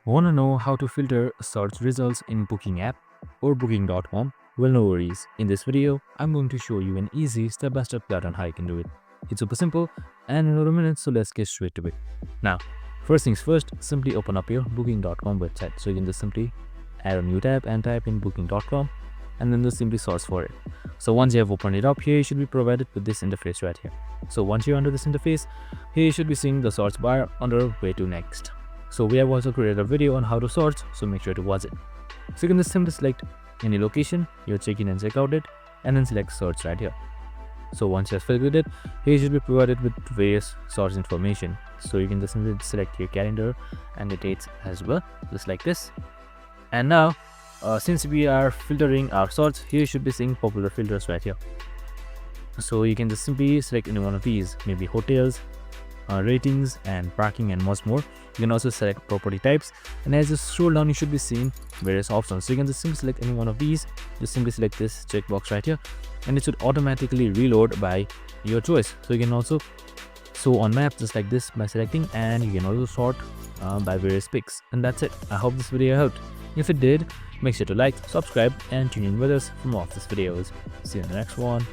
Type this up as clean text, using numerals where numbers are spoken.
Want to know how to filter search results in Booking app or Booking.com? Well, no worries. In this video, I'm going to show you an easy step-by-step guide on how you can do it. It's super simple and in a minute, so let's get straight to it. Now, first things first, simply open up your Booking.com website. So you can just simply add a new tab and type in Booking.com and then just simply search for it. So once you have opened it up, here you should be provided with this interface right here. So once you're under this interface, here you should be seeing the search bar under where to next. So we have also created a video on how to search, so make sure to watch it. So you can just simply select any location, your check-in and check-out date, and then select search right here. So once you have filled it, here you should be provided with various search information. So you can just simply select your calendar and the dates as well, just like this. And now, since we are filtering our search, here you should be seeing popular filters right here. So you can just simply select any one of these, maybe hotels, ratings and parking and much more. You can also select property types, and as you scroll down you should be seeing various options. So you can just simply select any one of these, just simply select this checkbox right here, and it should automatically reload by your choice. So you can also show on map just like this by selecting, and you can also sort by various picks. And that's it. I hope this video helped. If it did, make sure to like, subscribe and tune in with us for more of these videos. See you in the next one.